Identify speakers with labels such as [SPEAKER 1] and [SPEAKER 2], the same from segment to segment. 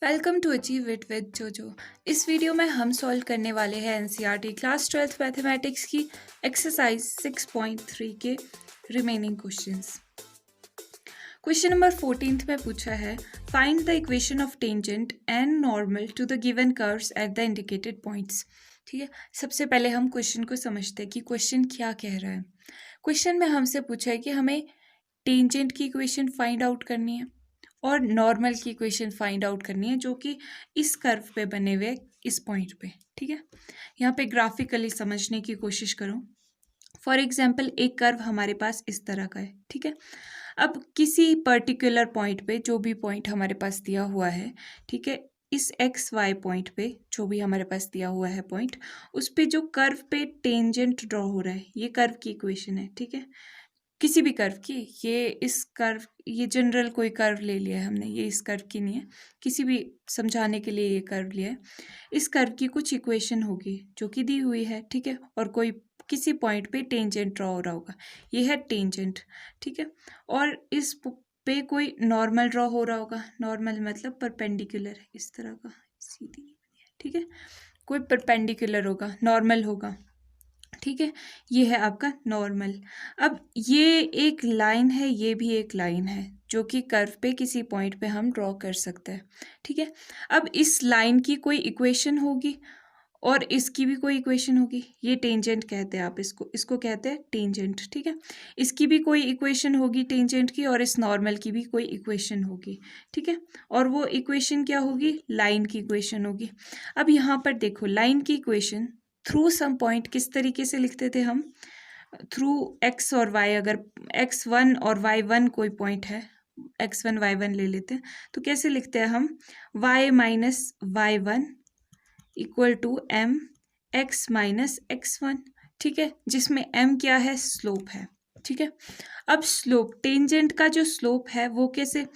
[SPEAKER 1] Welcome to achieve it with Jojo. इस video में हम सॉल्व करने वाले हैं एनसीईआरटी क्लास 12th मैथमेटिक्स की एक्सरसाइज 6.3 के रिमेनिंग क्वेश्चंस। क्वेश्चन नंबर 14 में पूछा है find the equation of tangent and normal to the given curves at the indicated points. ठीक है, सबसे पहले हम क्वेश्चन को समझते हैं कि क्वेश्चन क्या कह रहा है। क्वेश्चन में हमसे पूछा है कि हमें टेंजेंट की इक्वेशन फाइंड आउट करनी है और नॉर्मल की इक्वेशन फाइंड आउट करनी है जो कि इस कर्व पे बने हुए इस पॉइंट पे। ठीक है, यहाँ पे ग्राफिकली समझने की कोशिश करो। फॉर एग्जाम्पल एक कर्व हमारे पास इस तरह का है। ठीक है, अब किसी पर्टिकुलर पॉइंट पे जो भी पॉइंट हमारे पास दिया हुआ है, ठीक है, इस एक्स वाई पॉइंट पे जो भी हमारे पास दिया हुआ है पॉइंट, उस पे जो कर्व पे टेंजेंट ड्रॉ हो रहा है, ये कर्व की इक्वेशन है। ठीक है, किसी भी कर्व की, ये इस कर्व, ये जनरल कोई कर्व ले लिया है हमने, ये इस कर्व की नहीं है, किसी भी समझाने के लिए ये कर्व लिया है। इस कर्व की कुछ इक्वेशन होगी जो कि दी हुई है। ठीक है, और कोई किसी पॉइंट पे टेंजेंट ड्रॉ हो रहा होगा, ये है टेंजेंट। ठीक है, और इस पे कोई नॉर्मल ड्रॉ हो रहा होगा। नॉर्मल मतलब परपेंडिकुलर, इस तरह का, सीधी नहीं बनी है। ठीक है, कोई परपेंडिकुलर होगा, नॉर्मल होगा। ठीक है, ये है आपका नॉर्मल। अब ये एक लाइन है, ये भी एक लाइन है जो कि कर्व पे किसी पॉइंट पे हम ड्रॉ कर सकते हैं। ठीक है, अब इस लाइन की कोई इक्वेशन होगी और इसकी भी कोई इक्वेशन होगी। ये टेंजेंट कहते हैं, आप इसको कहते हैं टेंजेंट। ठीक है, इसकी भी कोई इक्वेशन होगी टेंजेंट की, और इस नॉर्मल की भी कोई इक्वेशन होगी। ठीक है, और वो इक्वेशन क्या होगी? लाइन की इक्वेशन होगी। अब यहाँ पर देखो, लाइन की इक्वेशन थ्रू सम पॉइंट किस तरीके से लिखते थे हम? थ्रू एक्स और वाई, अगर x1 और y1 कोई पॉइंट है, x1 y1 ले लेते हैं, तो कैसे लिखते हैं हम? y minus y1 equal to M X minus x1। ठीक है, जिसमें m क्या है? स्लोप है। ठीक है, अब स्लोप, टेंजेंट का जो स्लोप है वो कैसे?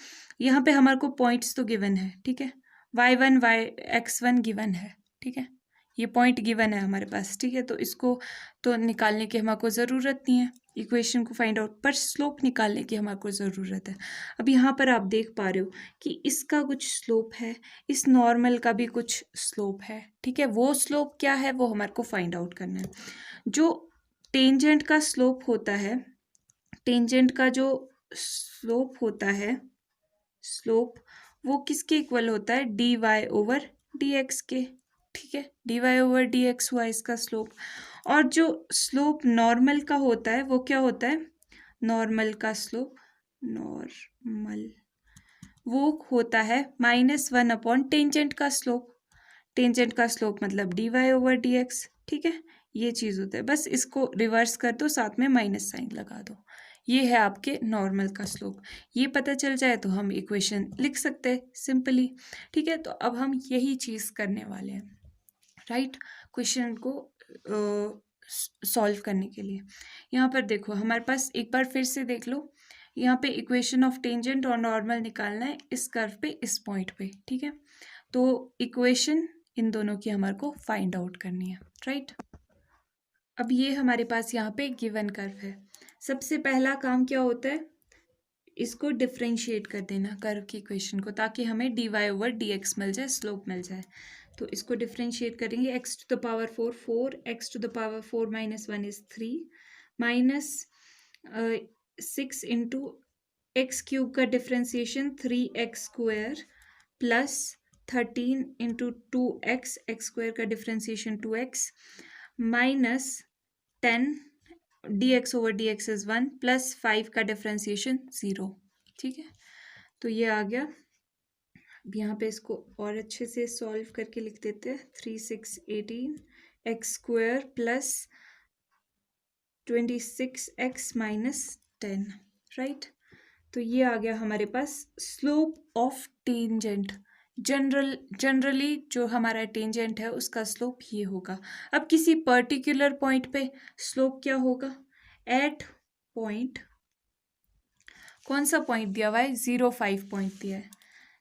[SPEAKER 1] यहाँ पे हमारे को पॉइंट्स तो गिवन है। ठीक है, y1 x1 गिवन है। ठीक है, ये पॉइंट गिवन है हमारे पास। ठीक है, तो इसको तो निकालने की हमारे को ज़रूरत नहीं है, इक्वेशन को फाइंड आउट, पर स्लोप निकालने की हमारे को ज़रूरत है। अब यहाँ पर आप देख पा रहे हो कि इसका कुछ स्लोप है, इस नॉर्मल का भी कुछ स्लोप है। ठीक है, वो स्लोप क्या है वो हमारे को फाइंड आउट करना है। जो टेंजेंट का स्लोप होता है, टेंजेंट का जो स्लोप होता है, स्लोप वो किसके इक्वल होता है? D Y over D X के। ठीक है, D Y over D X हुआ इसका स्लोप। और जो स्लोप नॉर्मल का होता है वो क्या होता है? नॉर्मल का स्लोप, नॉर्मल वो होता है -1 अपॉन टेंजेंट का स्लोप। टेंजेंट का स्लोप मतलब D Y over D X. ठीक है, ये चीज़ होता है, बस इसको रिवर्स कर दो, साथ में माइनस साइन लगा दो। ये है आपके नॉर्मल का स्लोप। ये पता चल जाए तो हम इक्वेशन लिख सकते हैं सिंपली। ठीक है, तो अब हम यही चीज़ करने वाले हैं, राइट, क्वेश्चन को सॉल्व करने के लिए। यहाँ पर देखो, हमारे पास एक बार फिर से देख लो, यहाँ पे इक्वेशन ऑफ टेंजेंट और नॉर्मल निकालना है इस कर्व पे, इस पॉइंट पे। ठीक है, तो इक्वेशन इन दोनों की हमारे को फाइंड आउट करनी है, राइट। अब ये हमारे पास यहाँ पे गिवन कर्व है। सबसे पहला काम क्या होता है? इसको डिफ्रेंशिएट कर देना कर्व की इक्वेशन को, ताकि हमें d Y over D x मिल जाए, स्लोप मिल जाए। तो इसको डिफ्रेंशिएट करेंगे, x to the power 4 4, x to the power 4 minus 1 is 3, minus 6 into x cube का differentiation 3x square, plus 13 into 2x, x square का differentiation 2x, minus 10 dx over dx is 1, plus 5 का differentiation 0। ठीक है, तो ये आ गया। अब यहाँ पे इसको और अच्छे से सॉल्व करके लिख देते हैं, 3 6 18 x square plus 26x minus 10, right. तो ये आ गया हमारे पास स्लोप ऑफ टेंजेंट। जनरली जो हमारा टेंजेंट है उसका स्लोप ये होगा। अब किसी पर्टिकुलर पॉइंट पे स्लोप क्या होगा? एट पॉइंट, कौन सा पॉइंट दिया हुआ है? 0 5 पॉइंट दिया है,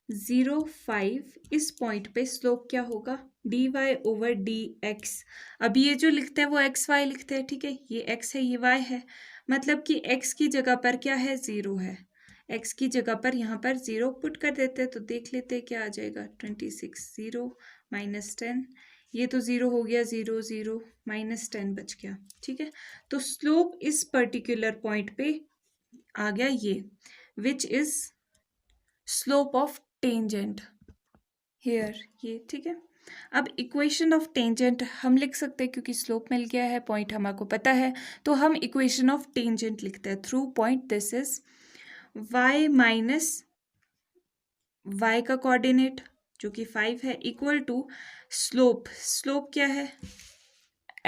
[SPEAKER 1] 0 5, इस पॉइंट पे स्लोप क्या होगा? D Y over D X. अब ये जो लिखते हैं वो एक्स वाई लिखते हैं। ठीक है, ये एक्स है, ये वाई है, मतलब कि एक्स की जगह पर क्या है? 0 है। एक्स की जगह पर यहाँ पर 0 पुट कर देते हैं तो देख लेते हैं क्या आ जाएगा। 26 0 माइनस 10, ये तो 0 हो गया, 0 0 माइनस 10 बच गया। ठीक है, तो स्लोप इस पर्टिकुलर पॉइंट पे आ गया ये, which is slope of tangent here, ये ठीक है। अब इक्वेशन ऑफ टेंजेंट हम लिख सकते हैं क्योंकि स्लोप मिल गया है, पॉइंट हमको पता है, तो हम इक्वेशन ऑफ टेंजेंट लिखते हैं। Through point this is y minus y का कोऑर्डिनेट जो कि 5 है इक्वल टू स्लोप, स्लोप क्या है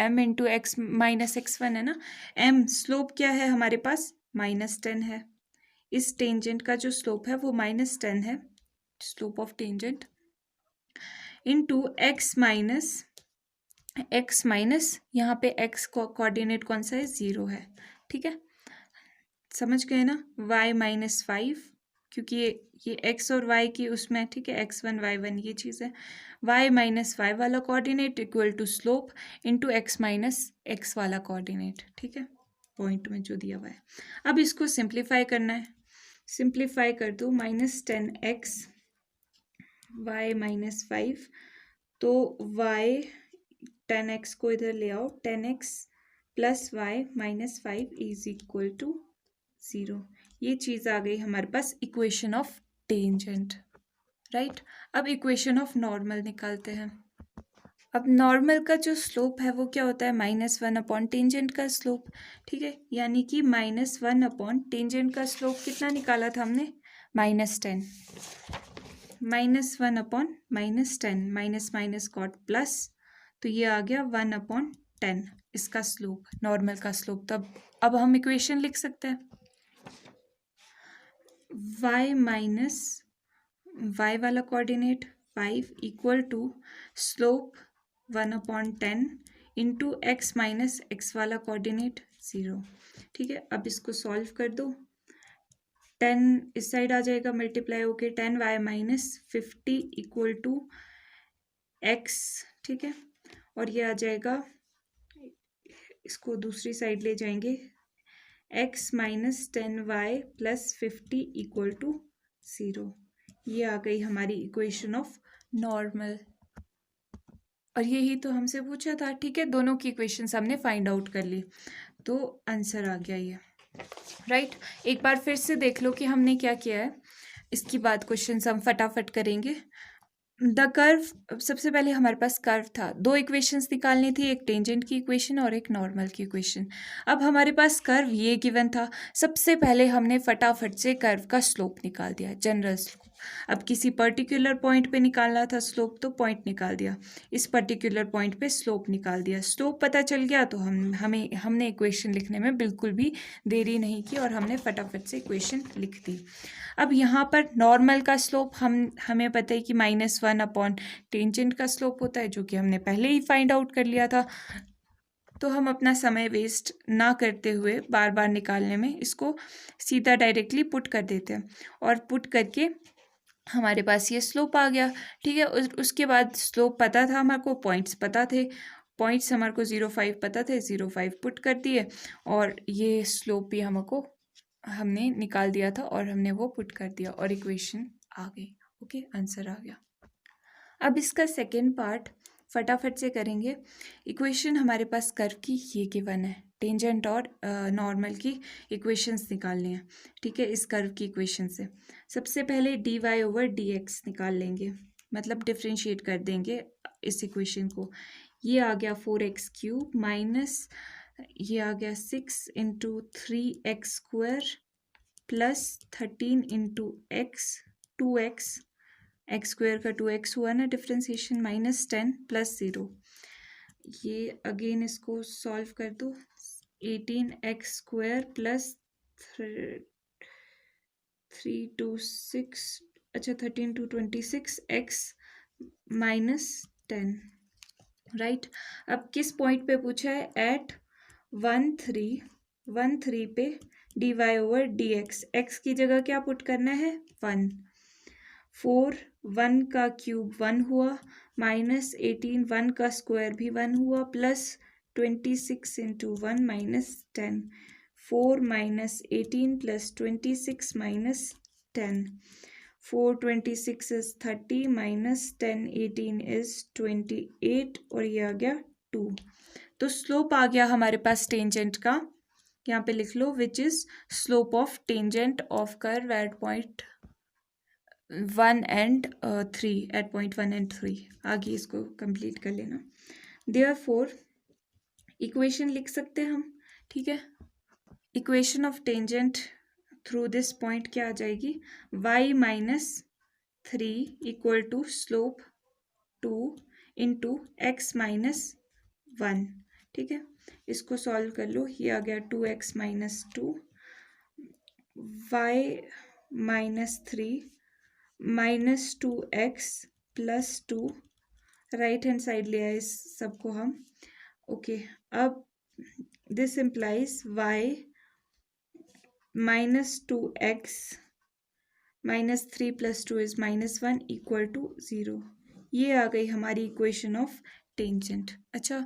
[SPEAKER 1] m into X minus x1 है ना, m स्लोप क्या है हमारे पास -10 है। इस टेंजेंट का जो स्लोप है वो -10 है, slope of tangent, into x minus यहाँ पे x को कोऑर्डिनेट कौन सा है, 0 है। ठीक है, समझ गए ना, y माइनस 5 क्योंकि ये x और y की उसमें, ठीक है, x1 y1 ये चीज़ है। y माइनस 5 वाला coordinate equal to slope into x minus x वाला कोऑर्डिनेट। ठीक है, पॉइंट में जो दिया हुआ है। अब इसको सिंप्लीफाई करना है, सिंप्लीफाई कर दो, -10x y माइनस 5, तो y 10x को इधर ले आओ, 10x plus y minus 5 is equal to 0। ये चीज़ आ गई हमारे पास इक्वेशन ऑफ टेंजेंट, राइट। अब इक्वेशन ऑफ नॉर्मल निकालते हैं। अब नॉर्मल का जो स्लोप है वो क्या होता है, -1 अपॉन टेंजेंट का स्लोप। ठीक है, यानी कि -1 अपॉन टेंजेंट का स्लोप कितना निकाला था हमने, -10, -1 upon -10, minus minus got plus, तो ये आ गया 1 अपॉन 10 इसका स्लोप, नॉर्मल का स्लोप। तब अब हम इक्वेशन लिख सकते हैं, y माइनस y वाला coordinate 5 equal to slope 1 upon 10 into X minus x वाला कोऑर्डिनेट 0। ठीक है, अब इसको सॉल्व कर दो, 10 इस साइड आ जाएगा मल्टीप्लाई होके, 10y minus 50 equal to x। ठीक है, और ये आ जाएगा, इसको दूसरी साइड ले जाएंगे, x minus 10y plus 50 equal to 0। ये आ गई हमारी इक्वेशन ऑफ नॉर्मल, और यही तो हमसे पूछा था। ठीक है, दोनों की इक्वेशंस हमने फाइंड आउट कर ली, तो आंसर आ गया ये, राइट। एक बार फिर से देख लो कि हमने क्या किया है, इसकी बाद क्वेश्चंस हम फटाफट करेंगे। द कर्व, सबसे पहले हमारे पास कर्व था, दो इक्वेशंस निकालनी थी, एक टेंजेंट की इक्वेशन और एक नॉर्मल की इक्वेशन। अब हमारे पास कर्व ये गिवन था, सबसे पहले हमने फटाफट से कर्व का स्लोप निकाल दिया, जनरल स्लोप। अब किसी पर्टिकुलर पॉइंट पे निकालना था स्लोप, तो पॉइंट निकाल दिया, इस पर्टिकुलर पॉइंट पे स्लोप निकाल दिया, स्लोप पता चल गया तो हमने इक्वेशन लिखने में बिल्कुल भी देरी नहीं की और हमने फटाफट से इक्वेशन लिख दी। अब यहाँ पर नॉर्मल का स्लोप हमें पता है कि -1 अपॉन टेंजेंट का स्लोप होता है, जो कि हमने पहले ही फाइंड आउट कर लिया था। तो हम अपना समय वेस्ट ना करते हुए बार बार निकालने में, इसको सीधा डायरेक्टली पुट कर देते हैं, और पुट करके हमारे पास ये स्लोप आ गया। ठीक है, उसके बाद स्लोप पता था हमारे को, पॉइंट्स पता थे, पॉइंट्स हमारे को 0.5 पता थे, 0.5 पुट कर दिए, और ये स्लोप भी हमने निकाल दिया था और हमने वो पुट कर दिया और इक्वेशन आ गई। ओके, आंसर आ गया। अब इसका सेकेंड पार्ट फटाफट से करेंगे। इक्वेशन हमारे पास कर्व की ये गिवन है, टेंजेंट और नॉर्मल की इक्वेशंस निकालनी है। ठीक है, इस कर्व की इक्वेशन से सबसे पहले dy/dx निकाल लेंगे, मतलब डिफ्रेंशिएट कर देंगे इस इक्वेशन को। ये आ गया 4x³ माइनस ये आ गया 6 into 3x² plus 13 into x 2x, x² का 2x हुआ ना डिफ्रेंसिएशन, माइनस 10 प्लस 0। ये अगेन इसको सॉल्व कर दो, 18x² प्लस 3 to 6, अच्छा 13 to 26 x माइनस 10, राइट। अब किस पॉइंट पे पूछा है, एट 1 3 पे dy/dx, x की जगह क्या पुट करना है, 1, 4 1 का क्यूब 1 हुआ, माइनस 18 1 का स्क्वायर भी 1 हुआ, plus 26 into 1 minus 10, 4 minus 18 plus 26 minus 10. 4 26 is 30 minus 10 18 is 28 और ये आ गया 2. तो स्लोप आ गया हमारे पास टेंजेंट का, यहाँ पे लिख लो, which is slope of tangent of curve at point 1 and 3, at point 1 and 3. आगे इसको कंप्लीट कर लेना. देयरफॉर इक्वेशन लिख सकते हैं हम, ठीक है. Equation of tangent through this point क्या आ जाएगी, y minus 3 equal to slope 2 into X minus 1. ठीक है, इसको सॉल्व कर लो. ये आ गया 2x minus 2, y minus 3 minus 2x plus 2. Right hand side ले आए इस सबको हम. ओके, अब this implies y minus 2x minus 3 plus 2 is minus 1 equal to 0. ये आ गई हमारी इक्वेशन ऑफ टेंजेंट. अच्छा,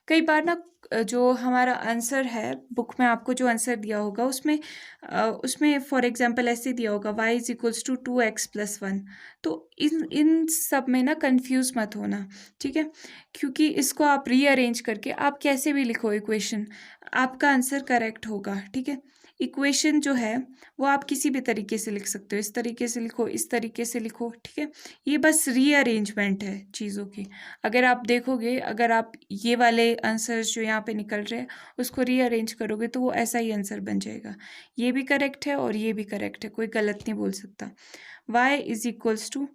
[SPEAKER 1] कई बार ना जो हमारा आंसर है बुक में, आपको जो आंसर दिया होगा उसमें फॉर एग्जांपल ऐसे दिया होगा y is equals to 2x plus 1. तो इन सब में ना कंफ्यूज मत होना, ठीक है, क्योंकि इसको आप रीअरेंज करके आप कैसे भी लिखो इक्वेशन, आपका आंसर करेक्ट होगा. ठीक है, इक्वेशन जो है वो आप किसी भी तरीके से लिख सकते हो, इस तरीके से लिखो, इस तरीके से लिखो. ठीक है, ये बस रीअरेंजमेंट है चीज़ों की. अगर आप देखोगे, अगर आप ये वाले आंसर्स जो यहाँ पे निकल रहे हैं उसको रीअरेंज करोगे तो वो ऐसा ही आंसर बन जाएगा. ये भी करेक्ट है और ये भी करेक्ट है, कोई गलत नहीं बोल सकता. y is equals to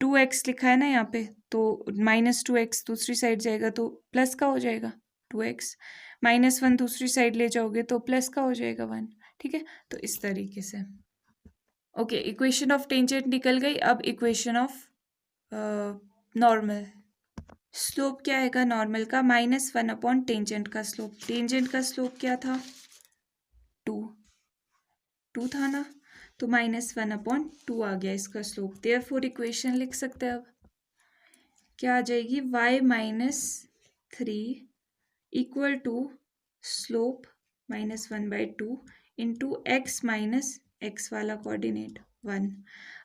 [SPEAKER 1] 2x लिखा है ना यहाँ पे, तो माइनस 2x दूसरी साइड जाएगा तो प्लस का हो जाएगा 2x. माइनस 1 दूसरी साइड ले जाओगे तो प्लस का हो जाएगा 1. ठीक है, तो इस तरीके से. ओके, इक्वेशन ऑफ टेंजेंट निकल गई. अब इक्वेशन ऑफ नॉर्मल. स्लोप क्या आएगा नॉर्मल का, माइनस 1 अपॉन टेंजेंट का स्लोप. टेंजेंट का स्लोप क्या था, 2 था ना, तो माइनस 1 अपॉन 2 आ गया इसका स्लोप. देयरफॉर इक्वेशन लिख सकते हैं. अब क्या आ जाएगी, y minus 3 equal to slope minus 1/2 into X minus x वाला कोऑर्डिनेट 1.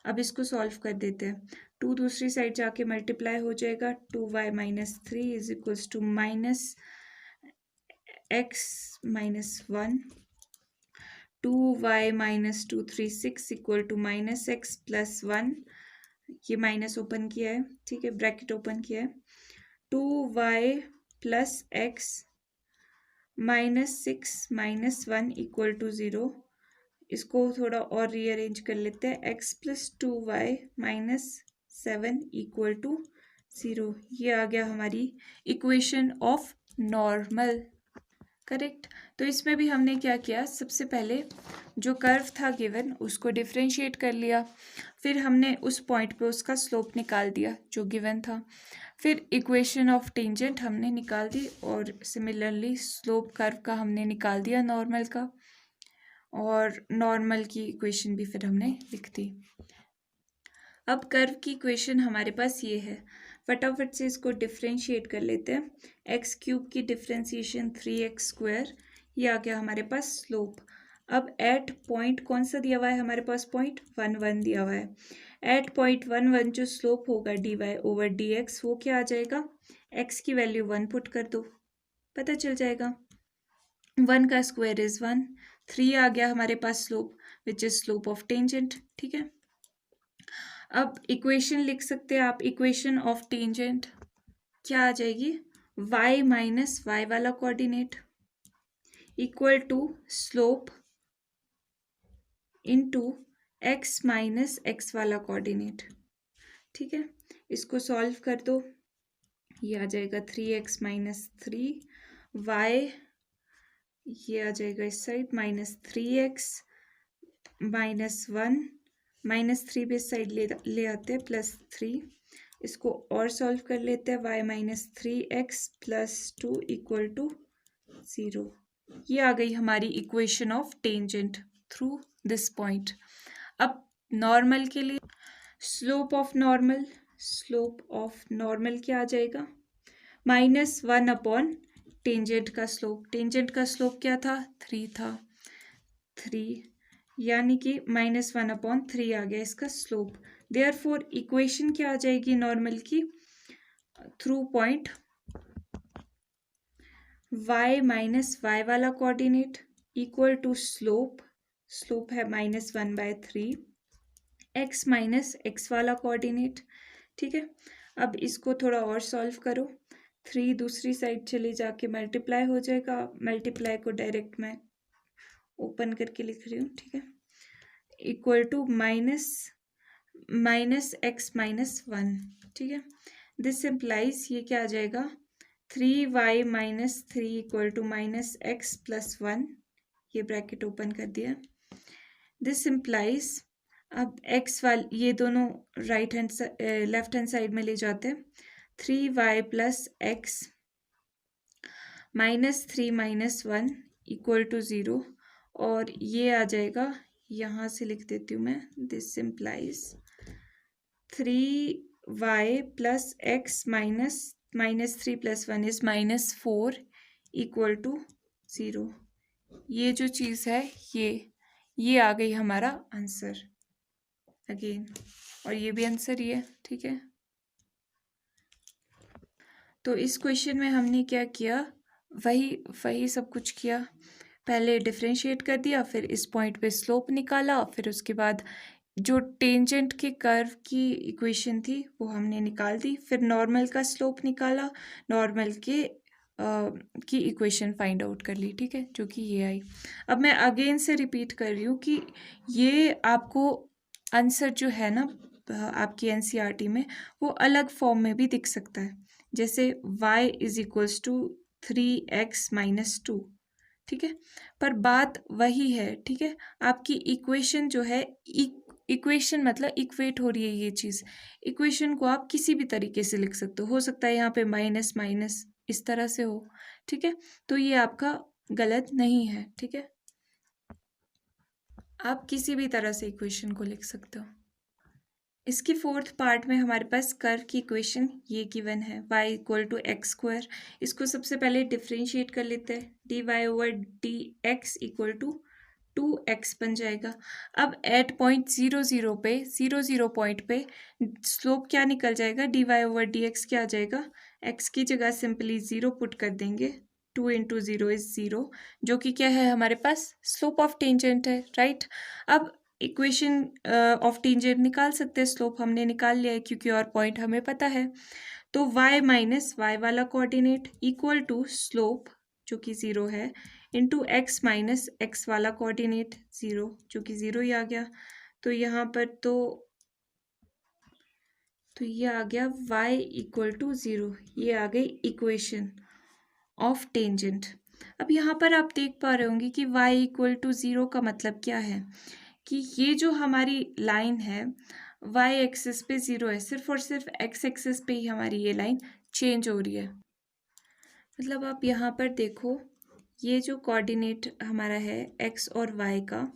[SPEAKER 1] अब इसको सॉल्व कर देते हैं. 2 दूसरी साइड जाके मल्टीप्लाई हो जाएगा. 2y minus 3 is equals to minus x minus 1. 2y minus 2 3 6 equal to minus X plus 1. ये माइनस ओपन किया है, ठीक है, ब्रैकेट ओपन किया है. 2y plus x minus 6 minus 1 equal to 0. इसको थोड़ा और रीअरेंज कर लेते हैं. x plus 2y minus 7 equal to 0. ये आ गया हमारी इक्वेशन ऑफ नॉर्मल. करेक्ट. तो इसमें भी हमने क्या किया, सबसे पहले जो कर्व था गिवन उसको डिफ्रेंशिएट कर लिया, फिर हमने उस पॉइंट पे उसका स्लोप निकाल दिया जो गिवन था, फिर इक्वेशन ऑफ टेंजेंट हमने निकाल दी, और सिमिलरली स्लोप कर्व का हमने निकाल दिया नॉर्मल का, और नॉर्मल की इक्वेशन भी फिर हमने लिख दी. अब कर्व की इक्वेशन हमारे पास ये है, फटाफट से इसको डिफ्रेंशिएट कर लेते हैं. एक्स क्यूब की डिफ्रेंशिएशन 3x स्क्वायर, ये आ गया हमारे पास स्लोप. अब एट पॉइंट कौन सा दिया हुआ है हमारे पास, पॉइंट 1 1 दिया हुआ है. एट पॉइंट 1 1 जो स्लोप होगा dy ओवर dx, वो क्या आ जाएगा, x की वैल्यू 1 पुट कर दो, पता चल जाएगा. 1 का स्क्वायर इज 1. 3 आ गया हमारे पास slope, which is slope of tangent. ठीक है, अब इक्वेशन लिख सकते हैं आप. इक्वेशन ऑफ टेंजेंट क्या आ जाएगी, y माइनस y वाला coordinate equal to slope into x minus x वाला कोऑर्डिनेट. ठीक है, इसको सॉल्व कर दो. ये आ जाएगा 3x माइनस 3y, ये आ जाएगा इस side minus 3x minus 1, minus 3 भी इस साइड ले आते हैं, प्लस 3. इसको और सॉल्व कर लेते हैं. y minus 3x plus 2 equal to 0. ये आ गई हमारी equation of tangent through this point. अब नॉर्मल के लिए स्लोप ऑफ नॉर्मल क्या आ जाएगा, -1 अपॉन टेंजेंट का स्लोप क्या था, 3 था, 3 यानी कि -1/3 आ गया इसका स्लोप। देयरफॉर इक्वेशन क्या आ जाएगी नॉर्मल की, through point y minus y वाला कोऑर्डिनेट इक्वल टू स्लोप है -1/3, x माइनस एक्स वाला कोऑर्डिनेट। ठीक है, अब इसको थोड़ा और सॉल्व करो, 3 दूसरी साइड चले जाके मल्टीप्लाई हो जाएगा, मल्टीप्लाई को डायरेक्ट मैं ओपन करके लिख रही हूँ। ठीक है, equal to minus x minus 1। ठीक है, दिस इम्प्लाइज ये क्या आ जाएगा, 3y minus 3 equal to -x+1, ये ब्रैकेट ओपन कर दिया। दिस इम्प्लाइज, अब x वाले ये दोनों लेफ्ट हैंड साइड में ले जाते हैं, 3y plus x -3 -1 equal to 0, और ये आ जाएगा, यहाँ से लिख देती हूँ मैं, this implies 3y plus x -3 + 1 is -4 equal to 0। ये जो चीज़ है ये आ गई हमारा आंसर अगेन, और ये भी आंसर ही है। ठीक है, तो इस क्वेश्चन में हमने क्या किया, वही सब कुछ किया। पहले डिफरेंशिएट कर दिया, फिर इस पॉइंट पे स्लोप निकाला, फिर उसके बाद जो टेंजेंट के कर्व की इक्वेशन थी वो हमने निकाल दी, फिर नॉर्मल का स्लोप निकाला, नॉर्मल की इक्वेशन फाइंड आउट कर ली। ठीक है, जो कि ये आई। अब मैं अगेन से रिपीट कर रही हूँ कि ये आपको आंसर जो है ना आपकी एनसीईआरटी में, वो अलग फॉर्म में भी दिख सकता है, जैसे y = 3x - 2। ठीक है, पर बात वही है। ठीक है, आपकी इक्वेशन जो है, इक्वेशन मतलब इक्वेट हो रही है ये चीज़, इक्वेशन को आप किसी भी तरीके से लिख सकते हो सकता है यहाँ पे माइनस माइनस इस तरह से हो। ठीक है, तो ये आपका गलत नहीं है। ठीक है, आप किसी भी तरह से इक्वेशन को लिख सकते हो। इसकी फोर्थ पार्ट में हमारे पास कर्व की इक्वेशन ये गिवन है, y = x²। इसको सबसे पहले डिफरेंशिएट कर लेते हैं, dy/dx = 2x बन जाएगा। अब एट पॉइंट 0 पे 0 पॉइंट पे स्लोप क्या निकल जाएगा, dy/dx क्या आ जाएगा, x की जगह सिंपली 0 पुट कर देंगे, 2 × 0 = 0, जो कि क्या है हमारे पास, स्लोप ऑफ टेंजेंट है। राइट, अब इक्वेशन ऑफ टेंजेंट निकाल सकते हैं, स्लोप हमने निकाल लिया है क्योंकि और पॉइंट हमें पता है। तो y माइनस वाई वाला कोऑर्डिनेट इक्वल टू स्लोप जो कि 0 है, इंटू x माइनस एक्स वाला कोऑर्डिनेट 0, जो कि 0 ही आ गया। तो यहाँ पर तो ये आ गया y = 0, ये आ गई इक्वेशन ऑफ टेंजेंट। अब यहाँ पर आप देख पा रहे होंगे कि y = 0 का मतलब क्या है, कि ये जो हमारी लाइन है y एक्सिस पे 0 है, सिर्फ और सिर्फ x एक्सिस पे ही हमारी ये लाइन चेंज हो रही है। मतलब आप यहाँ पर देखो, ये जो कोऑर्डिनेट हमारा है x और y का,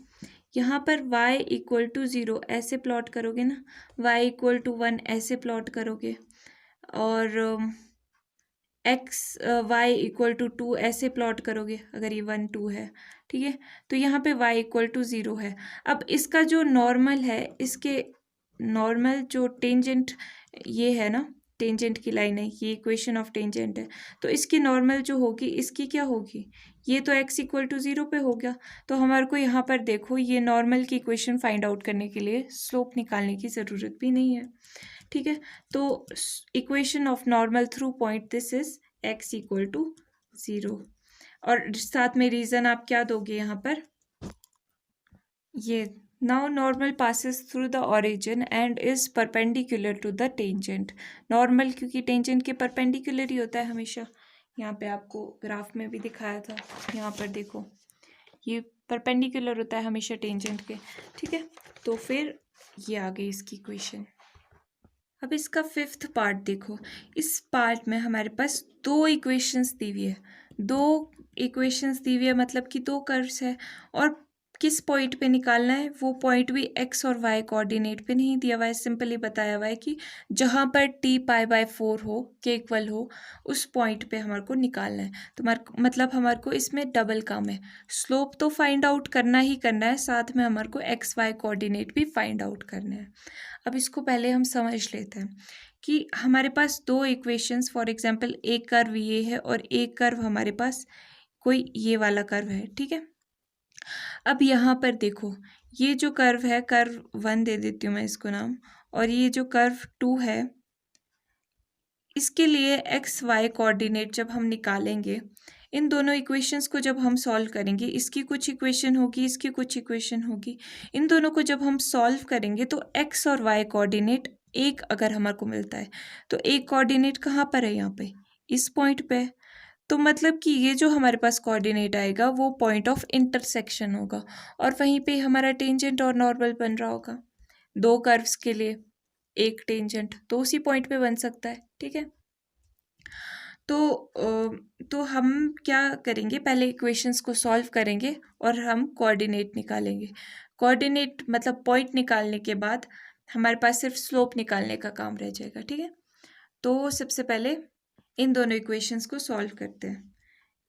[SPEAKER 1] यहाँ पर y = 0 ऐसे प्लॉट करोगे ना, y = 1 ऐसे प्लॉट करोगे, और y = 2 ऐसे प्लॉट करोगे अगर ये 1 2 है। ठीक है, तो यहाँ पे y = 0 है। अब इसका जो नॉर्मल है, इसके नॉर्मल जो टेंजेंट ये है ना, टेंजेंट की लाइन है, ये इक्वेशन ऑफ टेंजेंट है, तो इसकी नॉर्मल जो होगी इसकी क्या होगी, ये तो x = 0 पे हो गया। तो हमारे को यहाँ पर देखो, ये नॉर्मल की इक्वेशन फाइंड आउट करने के लिए स्लोप निकालने की ज़रूरत भी नहीं है। ठीक है, तो equation of normal through point this is x = 0, और साथ में रीज़न आप क्या दोगे यहाँ पर, ये now normal passes through the origin and is perpendicular to the tangent. Normal क्योंकि टेंजेंट के परपेंडिकुलर ही होता है हमेशा, यहाँ पे आपको ग्राफ में भी दिखाया था, यहाँ पर देखो ये परपेंडिकुलर होता है हमेशा टेंजेंट के। ठीक है, तो फिर ये आ गई इसकी इक्वेशन। अब इसका फिफ्थ पार्ट देखो, इस पार्ट में हमारे पास 2 इक्वेशंस दी हुई है, 2 इक्वेशंस दी हुई है, मतलब कि 2 कर्व्स है, और किस पॉइंट पे निकालना है, वो पॉइंट भी एक्स और वाई कोऑर्डिनेट पे नहीं दिया हुआ है, सिंपली बताया हुआ है कि जहाँ पर टी π/4 हो के इक्वल हो उस पॉइंट पे हमारे को निकालना है। तो मतलब हमारे को इसमें डबल काम है, स्लोप तो फाइंड आउट करना ही करना है, साथ में हमारे को एक्स वाई कोऑर्डिनेट भी फाइंड आउट करना है। अब इसको पहले हम समझ लेते हैं कि हमारे पास दो इक्वेशंस, फॉर एग्जांपल एक कर्व ये है और एक कर्व हमारे पास कोई ये वाला कर्व है, ठीक है। अब यहाँ पर देखो, ये जो कर्व है, कर्व 1 दे देती हूँ मैं इसको नाम, और ये जो कर्व 2 है, इसके लिए एक्स वाई कोऑर्डिनेट जब हम निकालेंगे, इन दोनों इक्वेशंस को जब हम सॉल्व करेंगे, इसकी कुछ इक्वेशन होगी, इसकी कुछ इक्वेशन होगी, इन दोनों को जब हम सॉल्व करेंगे तो एक्स और वाई कोऑर्डिनेट एक अगर हमारे को मिलता है तो एक कोऑर्डिनेट कहाँ पर है, यहाँ पे इस पॉइंट पे। तो मतलब कि ये जो हमारे पास कोऑर्डिनेट आएगा वो पॉइंट ऑफ इंटरसेक्शन होगा और वहीं पे हमारा टेंजेंट और नॉर्मल बन रहा होगा। दो कर्व्स के लिए एक टेंजेंट तो उसी पॉइंट पे बन सकता है, ठीक है। तो हम क्या करेंगे, पहले इक्वेशंस को सॉल्व करेंगे और हम कोऑर्डिनेट निकालेंगे। कोऑर्डिनेट मतलब पॉइंट निकालने के बाद हमारे पास सिर्फ स्लोप निकालने का काम रह जाएगा, ठीक है। तो सबसे पहले इन दोनों इक्वेशंस को सॉल्व करते हैं।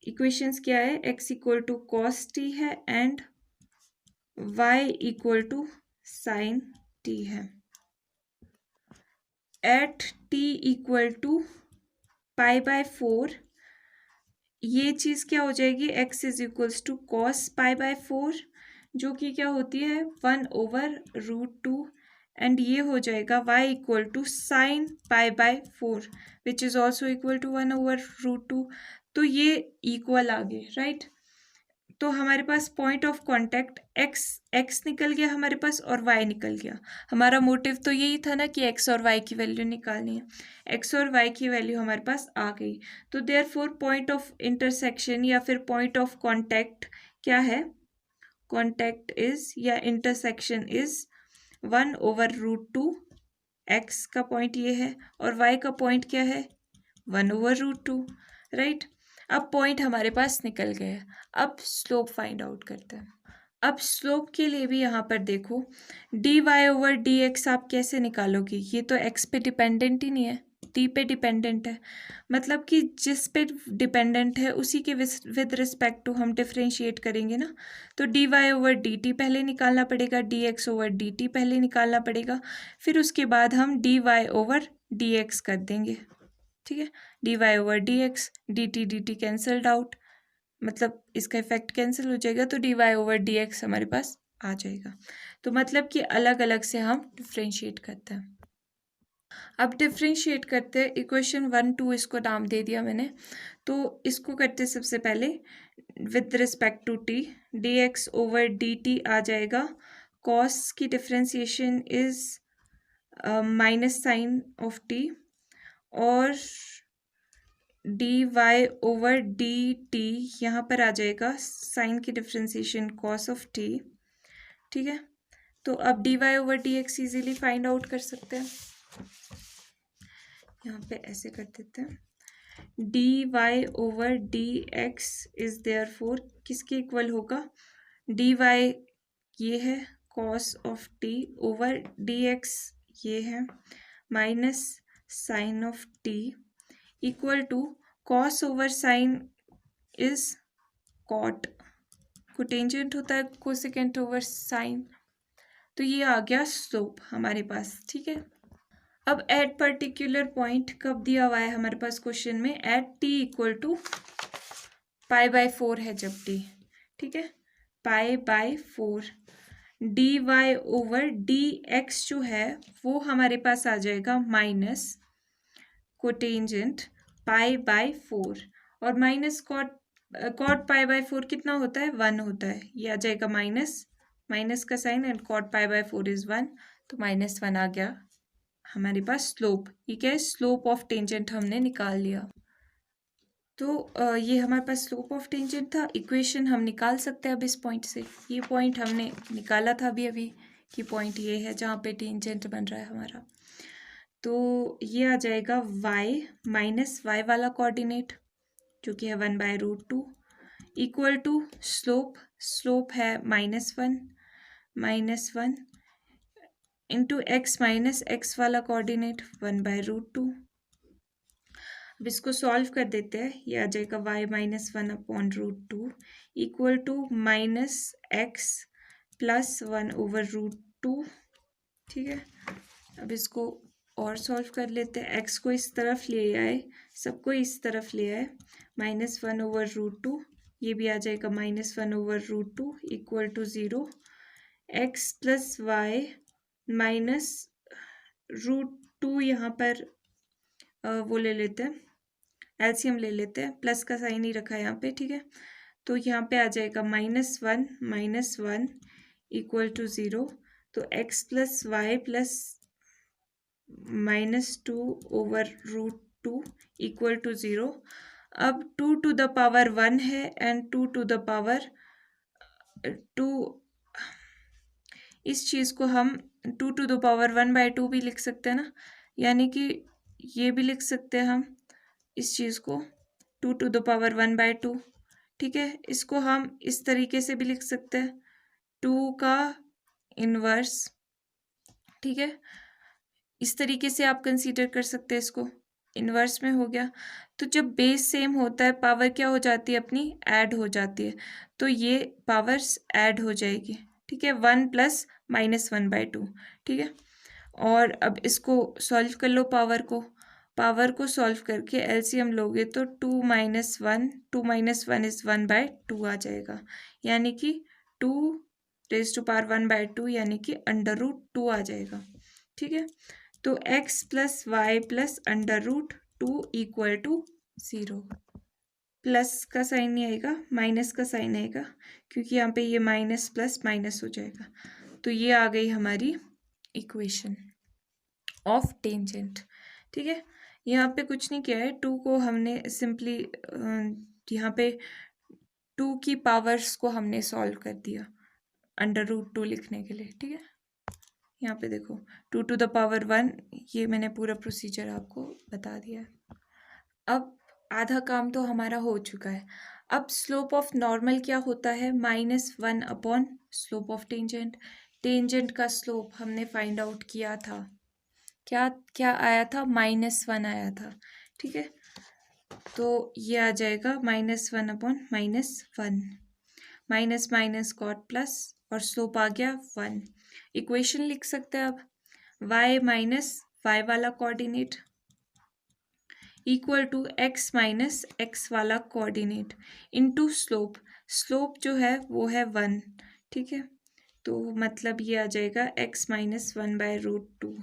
[SPEAKER 1] इक्वेशंस क्या है, x equal to cos t है and y equal to sine t है। एट t इक्वल टू π/4 ये चीज़ क्या हो जाएगी, x is equals to cos π/4 जो कि क्या होती है 1/√2 एंड ये हो जाएगा y equal to sine π/4 which is also equal to 1/√2। तो ये इक्वल आ गए, राइट। तो हमारे पास पॉइंट ऑफ कांटेक्ट x निकल गया हमारे पास और y निकल गया। हमारा मोटिव तो यही था ना कि x और y की वैल्यू निकालनी है, x और y की वैल्यू हमारे पास आ गई। तो देयरफॉर पॉइंट ऑफ इंटरसेक्शन या फिर पॉइंट ऑफ कांटेक्ट क्या है, कांटेक्ट इज या इंटरसेक्शन इज 1/√2। x का पॉइंट ये है और y का पॉइंट क्या है 1/√2, राइट। अब पॉइंट हमारे पास निकल गया है, अब स्लोप फाइंड आउट करते हैं। अब स्लोप के लिए भी यहाँ पर देखो, dy/dx आप कैसे निकालोगे, ये तो x पे डिपेंडेंट ही नहीं है, t पे डिपेंडेंट है। मतलब कि जिस पे डिपेंडेंट है उसी के विद रिस्पेक्ट टू हम डिफ्रेंशिएट करेंगे ना। तो dy/dt पहले निकालना पड़ेगा, dx/dt पहले निकालना पड़ेगा, फिर उसके बाद हम dy/dx कर देंगे, ठीक है। dy/dx, dt कैंसल्ड आउट, मतलब इसका इफेक्ट कैंसिल हो जाएगा, तो dy/dx हमारे पास आ जाएगा। तो मतलब कि अलग अलग से हम डिफ्रेंशिएट करते हैं। अब डिफ्रेंशिएट करते हैं, इक्वेशन 1 2 इसको नाम दे दिया मैंने। तो इसको करते सबसे पहले with respect to t, dx/dt आ जाएगा, कॉस की differentiation is minus sine of t और dy/dt यहाँ पर आ जाएगा साइन की डिफ्रेंशिएशन कॉस ऑफ t, ठीक है। तो अब dy/dx इजीली फाइंड आउट कर सकते हैं, यहाँ पे ऐसे कर देते हैं, dy/dx इज देयरफॉर किसके इक्वल होगा, dy ये है cos of t over dx ये है minus sine of t equal to cos over sine is cot, cotangent होता है कोसेकेंट ओवर साइन। तो ये आ गया स्लोप हमारे पास, ठीक है। अब एट पर्टिकुलर पॉइंट कब दिया हुआ है हमारे पास क्वेश्चन में, एट t इक्वल टू π/4 है जब t, ठीक है, π/4 dy/dx जो है वो हमारे पास आ जाएगा माइनस कोटेंजेंट π/4 और माइनस कॉट π/4 कितना होता है 1 होता है, ये आ जाएगा माइनस का साइन एंड कॉट π/4 इज 1, तो -1 आ गया हमारे पास स्लोप। ये क्या है, स्लोप ऑफ टेंजेंट हमने निकाल लिया। तो ये हमारे पास स्लोप ऑफ टेंजेंट था। इक्वेशन हम निकाल सकते हैं अब इस पॉइंट से, ये पॉइंट हमने निकाला था अभी कि पॉइंट ये है जहाँ पे टेंजेंट बन रहा है हमारा। तो ये आ जाएगा y माइनस y वाला कोऑर्डिनेट जो कि है 1/√2 इक्वल टू स्लोप है -1 इंटू एक्स माइनस एक्स वाला कोऑर्डिनेट 1/√2। अब इसको सॉल्व कर देते हैं, ये आ जाएगा y-1/√2 इक्वल टू -x + 1/√2। ठीक है, अब इसको और सॉल्व कर लेते हैं। x को इस तरफ ले आए, सबको इस तरफ ले आए, -1/√2, ये भी आ जाएगा -1/√2 इक्वल टू 0। x + y -√2 यहाँ पर वो ले लेते हैं, एलसीएम ले लेते हैं, प्लस का साइन ही रखा है यहाँ पे। ठीक है, तो यहाँ पे आ जाएगा -1 इक्वल टू 0। तो x + y + -2/√2 इक्वल टू 0। अब 2 टू द पावर 1 है एंड 2 टू द पावर 2, इस चीज़ को हम 2 टू द पावर 1/2 भी लिख सकते हैं ना, यानी कि ये भी लिख सकते हैं हम इस चीज़ को 2 टू द पावर 1/2। ठीक है, इसको हम इस तरीके से भी लिख सकते हैं 2 का इन्वर्स। ठीक है, इस तरीके से आप कंसीडर कर सकते हैं, इसको इन्वर्स में हो गया। तो जब बेस सेम होता है, पावर क्या हो जाती है अपनी, ऐड हो जाती है, तो ये पावर्स ऐड हो जाएगी। ठीक है, 1 + -1/2। ठीक है, और अब इसको सॉल्व कर लो, पावर को सॉल्व करके एलसीएम लोगे तो 2 - 1 इज़ 1/2 आ जाएगा, यानी कि 2⁻1/2 यानी कि √2 आ जाएगा। ठीक है, तो x + y + √2 equal to 0। Plus का साइन नहीं आएगा, माइनस का साइन आएगा, क्योंकि यहाँ पे ये माइनस प्लस माइनस हो जाएगा। तो ये आ गई हमारी इक्वेशन ऑफ टेंजेंट। ठीक है, यहाँ पे कुछ नहीं किया है, 2 को हमने सिंपली यहाँ पे 2 की पावर्स को हमने सॉल्व कर दिया √2 लिखने के लिए। ठीक है, यहाँ पे देखो 2 टू द पावर 1, ये मैंने पूरा प्रोसीजर आपको बता दिया है। अब आधा काम तो हमारा हो चुका है। अब स्लोप ऑफ नॉर्मल क्या होता है, -1 upon slope of tangent. Tangent का स्लोप हमने फाइंड आउट किया था, क्या क्या आया था, -1 आया था। ठीक है, तो ये आ जाएगा -1 upon -1, minus minus cot plus, और स्लोप आ गया 1। इक्वेशन लिख सकते हैं अब, y माइनस y वाला coordinate equal to x minus x वाला कोऑर्डिनेट इनटू स्लोप जो है वो है 1। ठीक है, तो मतलब ये आ जाएगा x - 1/√2।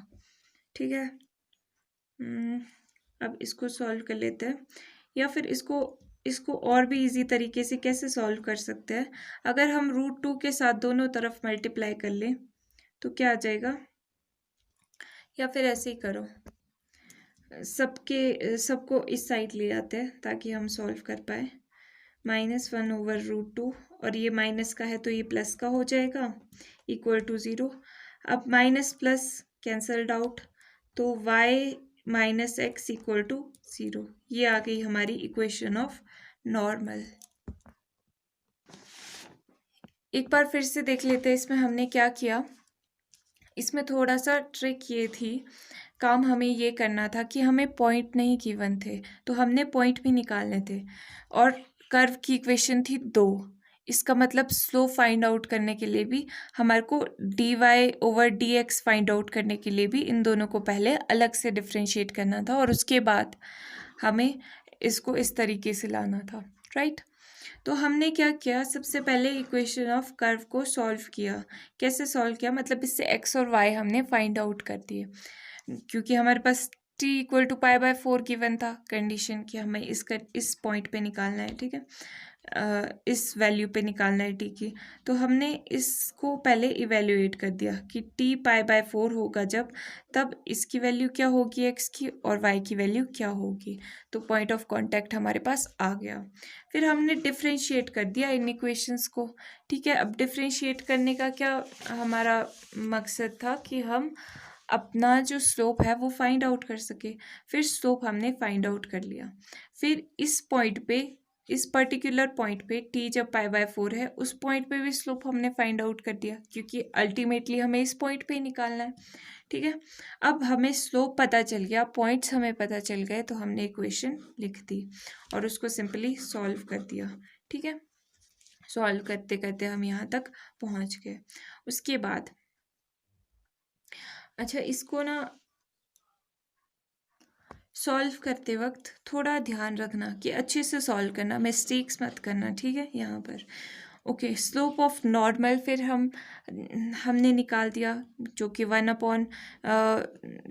[SPEAKER 1] ठीक है, अब इसको सॉल्व कर लेते हैं, या फिर इसको और भी इजी तरीके से कैसे सॉल्व कर सकते हैं। अगर हम √2 के साथ दोनों तरफ मल्टीप्लाई कर लें तो क्या आ जाएगा, या फिर ऐसे ही करो, सबको इस साइड ले आते हैं ताकि हम सॉल्व कर पाए। -1/√2, और ये माइनस का है तो ये प्लस का हो जाएगा, इक्वल टू 0। अब माइनस प्लस कैंसल्ड आउट, तो y - x इक्वल टू 0। ये आ गई हमारी इक्वेशन ऑफ नॉर्मल। एक बार फिर से देख लेते हैं इसमें हमने क्या किया। इसमें थोड़ा सा ट्रिक ये थी, काम हमें ये करना था कि हमें पॉइंट नहीं गिवन थे, तो हमने पॉइंट भी निकालने थे, और कर्व की इक्वेशन थी 2। इसका मतलब स्लोप फाइंड आउट करने के लिए भी, हमारे को dy/dx फाइंड आउट करने के लिए भी इन दोनों को पहले अलग से डिफ्रेंशिएट करना था, और उसके बाद हमें इसको इस तरीके से लाना था, राइट। तो हमने क्या किया, सबसे पहले इक्वेशन ऑफ कर्व को सॉल्व किया। कैसे सॉल्व किया, मतलब इससे x और y हमने फाइंड आउट कर दिए, क्योंकि हमारे पास t = π/4 गिवन था, कंडीशन कि हमें इस पॉइंट पे निकालना है। ठीक है, इस वैल्यू पे निकालना है t की, तो हमने इसको पहले इवेल्युएट कर दिया कि t π/4 होगा जब, तब इसकी वैल्यू क्या होगी x की, और y की वैल्यू क्या होगी। तो पॉइंट ऑफ कांटेक्ट हमारे पास आ गया। फिर हमने डिफ्रेंशिएट कर दिया इन इक्वेशंस को। ठीक है, अब डिफ्रेंशिएट करने का क्या हमारा मकसद था कि हम अपना जो स्लोप है वो फाइंड आउट कर सके। फिर स्लोप हमने फाइंड आउट कर लिया, फिर इस पॉइंट पे इस पर्टिकुलर पॉइंट पे t जब π/4 है उस पॉइंट पे भी स्लोप हमने फाइंड आउट कर दिया, क्योंकि अल्टीमेटली हमें इस पॉइंट पे ही निकालना है। ठीक है, अब हमें स्लोप पता चल गया, पॉइंट्स हमें पता चल गए, तो हमने इक्वेशन लिख दी और उसको सिंपली सॉल्व कर दिया। ठीक है, सॉल्व करते करते हम यहाँ तक पहुँच गए। उसके बाद अच्छा, इसको ना सॉल्व करते वक्त थोड़ा ध्यान रखना कि अच्छे से सॉल्व करना, मिस्टेक्स मत करना। ठीक है, यहाँ पर ओके, स्लोप ऑफ नॉर्मल फिर हमने निकाल दिया, जो कि 1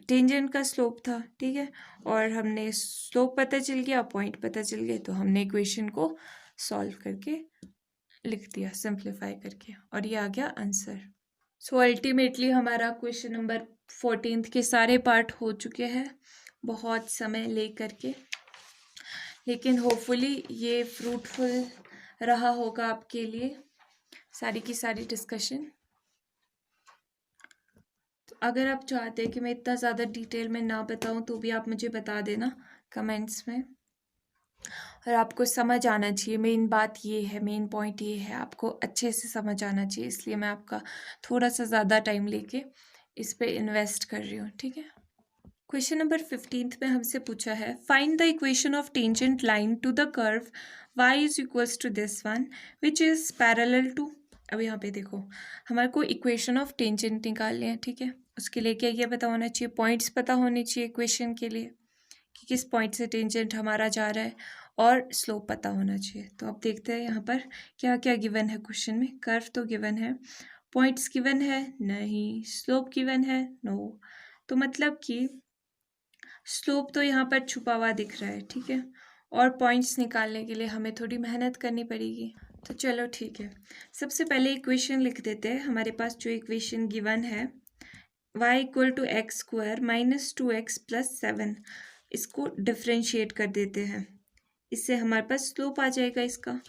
[SPEAKER 1] टेंजेंट का स्लोप था। ठीक है, और हमने स्लोप पता चल गया, पॉइंट पता चल गए, तो हमने इक्वेशन को सॉल्व करके लिख दिया सिंप्लीफाई करके, और ये आ गया आंसर। सो अल्टीमेटली हमारा क्वेश्चन नंबर 14 के सारे पार्ट हो चुके हैं, बहुत समय ले करके, लेकिन होपफुली ये फ्रूटफुल रहा होगा आपके लिए सारी की सारी डिस्कशन। तो अगर आप चाहते हैं कि मैं इतना ज़्यादा डिटेल में ना बताऊं तो भी आप मुझे बता देना कमेंट्स में। और आपको समझ आना चाहिए, मेन बात ये है, मेन पॉइंट ये है, आपको अच्छे से समझ आना चाहिए, इसलिए मैं आपका थोड़ा सा ज़्यादा टाइम लेके इस पे इन्वेस्ट कर रही हूँ। ठीक है, क्वेश्चन नंबर 15 में हमसे पूछा है, find the equation of tangent line to the curve y is equals to this one which is parallel to. अब यहाँ पे देखो, हमारे को इक्वेशन ऑफ टेंजेंट निकालनी है। ठीक है, उसके लिए क्या ये पता होना चाहिए, पॉइंट्स पता होने चाहिए इक्वेशन के लिए कि किस पॉइंट से टेंजेंट हमारा जा रहा है, और स्लोप पता होना चाहिए। तो अब देखते हैं यहाँ पर क्या क्या गिवन है क्वेश्चन में। कर्व तो गिवन है, पॉइंट्स गिवन है नहीं, स्लोप गिवन है नो, तो मतलब कि स्लोप तो यहाँ पर छुपा हुआ दिख रहा है। ठीक है, और पॉइंट्स निकालने के लिए हमें थोड़ी मेहनत करनी पड़ेगी। तो चलो ठीक है, सबसे पहले इक्वेशन लिख देते हैं। हमारे पास जो इक्वेशन गिवन है y equal to x square minus 2x plus 7, इसको डिफ्रेंशिएट कर देते हैं, इससे हमारे पास स्लोप आ जाएगा इसका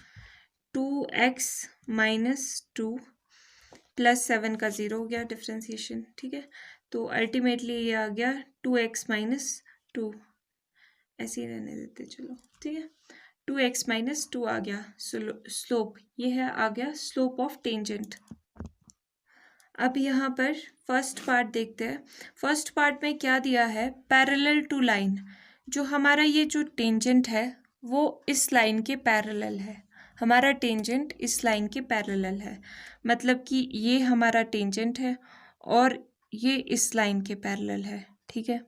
[SPEAKER 1] 2x माइनस 2 प्लस 7 का 0 हो गया डिफ्रेंशिएशन। ठीक है, तो अल्टीमेटली ये आ गया 2x माइनस 2, ऐसे ही रहने देते चलो। ठीक है, 2x माइनस 2 आ गया स्लोप, ये है आ गया स्लोप ऑफ टेंजेंट। अब यहाँ पर फर्स्ट पार्ट देखते हैं। फर्स्ट पार्ट में क्या दिया है, पैरेलल टू लाइन, जो हमारा ये जो टेंजेंट है वो इस लाइन के पैरेलल है, हमारा टेंजेंट इस लाइन के पैरेलल है, मतलब कि ये हमारा टेंजेंट है और ये इस लाइन के पैरेलल है। ठीक है,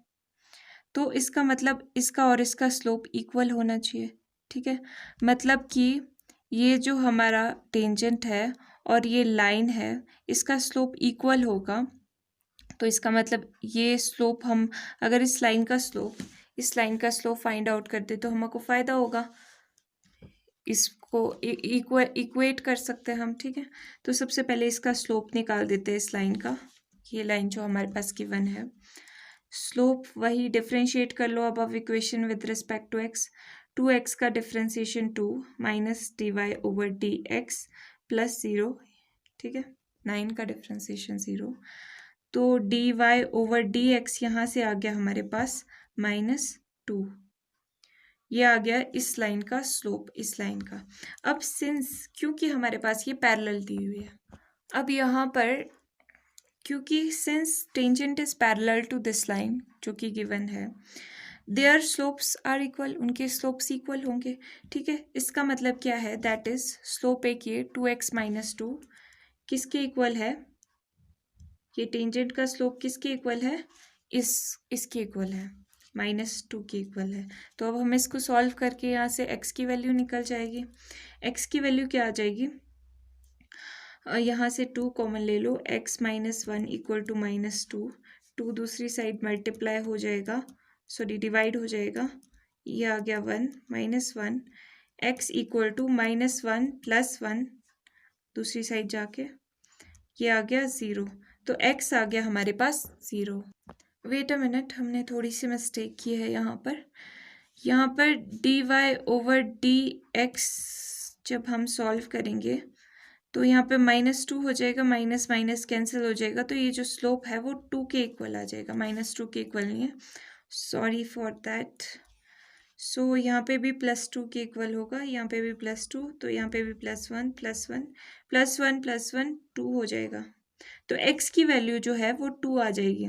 [SPEAKER 1] तो इसका मतलब इसका और इसका स्लोप इक्वल होना चाहिए। ठीक है, मतलब कि ये जो हमारा टेंजेंट है और ये लाइन है, इसका स्लोप इक्वल होगा, तो इसका मतलब ये स्लोप हम अगर इस लाइन का स्लोप फाइंड आउट कर दे तो हमको फ़ायदा होगा, इसको इक्वेट कर सकते हैं हम। ठीक है, तो सबसे पहले इसका स्लोप निकाल देते हैं इस लाइन का, ये लाइन जो हमारे पास गिवन है, स्लोप वही डिफ्रेंशिएट कर लो अब equation with respect to x, 2x का differentiation 2 minus dy over dx plus 0। ठीक है, 9 का डिफ्रेंशिएशन 0, तो dy ओवर dx यहाँ से आ गया हमारे पास -2, ये आ गया इस लाइन का स्लोप, इस लाइन का। अब सिंस क्योंकि हमारे पास ये पैरेलल दी हुई है, अब यहाँ पर क्योंकि since tangent is parallel to this line जो कि गिवन है, देयर स्लोप्स आर इक्वल, उनके स्लोप्स इक्वल होंगे। ठीक है, इसका मतलब क्या है, दैट इज स्लोप एक ये 2x माइनस 2 किसके इक्वल है, ये टेंजेंट का स्लोप किसके इक्वल है, इसके इक्वल है, -2 के इक्वल है। तो अब हम इसको सॉल्व करके यहाँ से x की वैल्यू निकल जाएगी। x की वैल्यू क्या आ जाएगी, यहाँ से 2 कॉमन ले लो, x माइनस 1 इक्वल टू -2, 2 दूसरी साइड मल्टीप्लाई हो जाएगा, सॉरी डिवाइड हो जाएगा, ये आ गया 1 -1, x इक्वल टू -1 प्लस 1 दूसरी साइड जाके ये आ गया 0, तो x आ गया हमारे पास 0। वेट अ मिनट, हमने थोड़ी सी मिस्टेक की है यहाँ पर dy ओवर dx जब हम सॉल्व करेंगे तो यहाँ पे -2 हो जाएगा, माइनस माइनस कैंसिल हो जाएगा, तो ये जो स्लोप है वो 2 के इक्वल आ जाएगा, -2 के इक्वल नहीं है, सॉरी फॉर दैट, सो यहाँ पे भी +2 के इक्वल होगा, यहाँ पे भी +2, तो यहाँ पे भी +1 +1 +1 +1 2 हो जाएगा। तो x की वैल्यू जो है वो 2 आ जाएगी,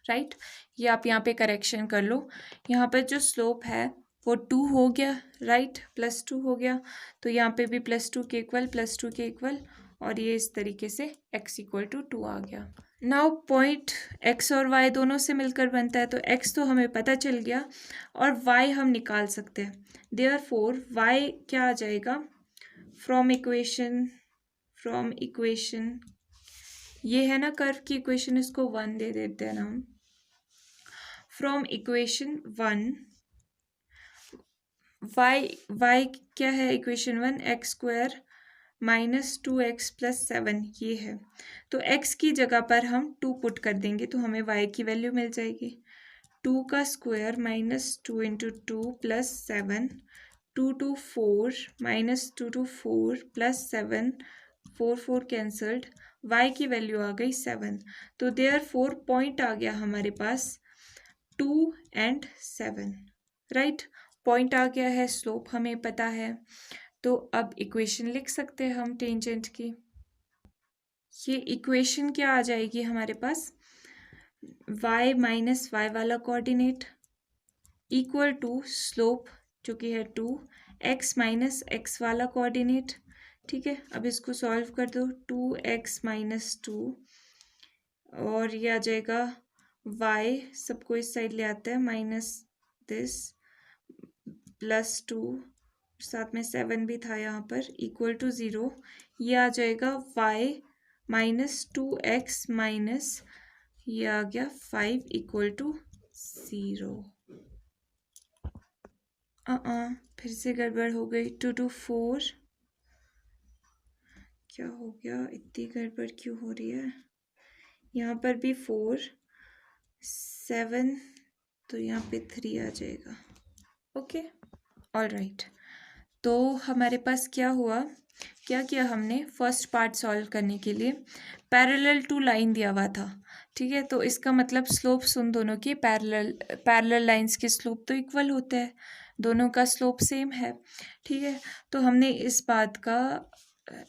[SPEAKER 1] राइट। ये आप यहाँ पे करेक्शन कर लो। यहाँ पे जो स्लोप है वो 2 हो गया, राइट, +2 हो गया। तो यहाँ पे भी +2 के इक्वल +2 के इक्वल, और ये इस तरीके से x = 2 आ गया। नाउ पॉइंट x और y दोनों से मिलकर बनता है, तो x तो हमें पता चल गया और y हम निकाल सकते हैं। देयरफॉर y क्या आ जाएगा, फ्रॉम इक्वेशन ये है ना कर्व की इक्वेशन, इसको 1 दे देते हैं ना हम। फ्रॉम इक्वेशन 1 y क्या है, इक्वेशन 1 x² -2x + 7 ये है। तो x की जगह पर हम 2 पुट कर देंगे तो हमें y की वैल्यू मिल जाएगी। 2 का square -2 × 2 + 7, 2 to 4 -2 to 4 + 7, 4 4 cancelled, y की वैल्यू आ गई 7। तो देयरफॉर पॉइंट आ गया हमारे पास 2 और 7, राइट। पॉइंट आ गया है, स्लोप हमें पता है, तो अब इक्वेशन लिख सकते हैं हम टेंजेंट की। ये इक्वेशन क्या आ जाएगी हमारे पास, y - y वाला कोऑर्डिनेट इक्वल टू स्लोप जो कि है 2, x - x वाला कोऑर्डिनेट, ठीक है। अब इसको सॉल्व कर दो, 2x - 2, और ये आ जाएगा y, सबको इस साइड ले आता है, माइनस दिस +2, साथ में 7 भी था यहाँ पर, इक्वल टू 0। ये आ जाएगा y - 2x माइनस ये आ गया 5 = 0। फिर से गड़बड़ हो गई, 2 to 4, क्या हो गया, इतनी गड़बड़ क्यों हो रही है। यहाँ पर भी 4 7, तो यहाँ पे 3 आ जाएगा, ओके, ऑल राइट। तो हमारे पास क्या हुआ, क्या किया हमने, फर्स्ट पार्ट सॉल्व करने के लिए पैरेलल टू लाइन दिया हुआ था, ठीक है। तो इसका मतलब स्लोप्स उन दोनों के पैरेलल लाइंस के स्लोप तो इक्वल होते हैं, दोनों का स्लोप सेम है, ठीक है। तो हमने इस बात का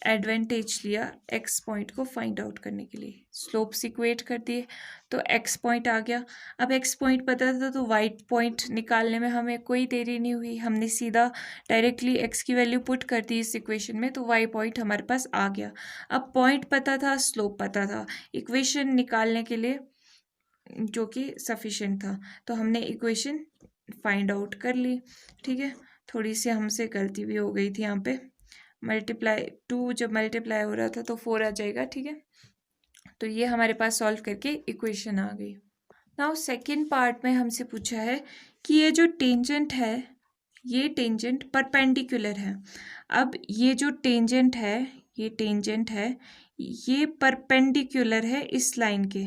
[SPEAKER 1] एडवांटेज लिया एक्स पॉइंट को फाइंड आउट करने के लिए, स्लोप्स इक्वेट कर दिए तो एक्स पॉइंट आ गया। अब एक्स पॉइंट पता था तो वाई पॉइंट निकालने में हमें कोई देरी नहीं हुई, हमने सीधा डायरेक्टली एक्स की वैल्यू पुट कर दी इस इक्वेशन में, तो वाई पॉइंट हमारे पास आ गया। अब पॉइंट पता था, स्लोप पता था, इक्वेशन निकालने के लिए जो कि सफिशिएंट था, तो हमने इक्वेशन फाइंड आउट कर ली, ठीक है। थोड़ी सी हमसे गलती भी हो गई थी यहाँ पे, मल्टीप्लाई 2 जब मल्टीप्लाई हो रहा था तो 4 आ जाएगा, ठीक है। तो ये हमारे पास सॉल्व करके इक्वेशन आ गई। नाउ सेकेंड पार्ट में हमसे पूछा है कि ये जो टेंजेंट है, ये टेंजेंट परपेंडिकुलर है। अब ये जो टेंजेंट है, ये टेंजेंट है, ये परपेंडिकुलर है इस लाइन के,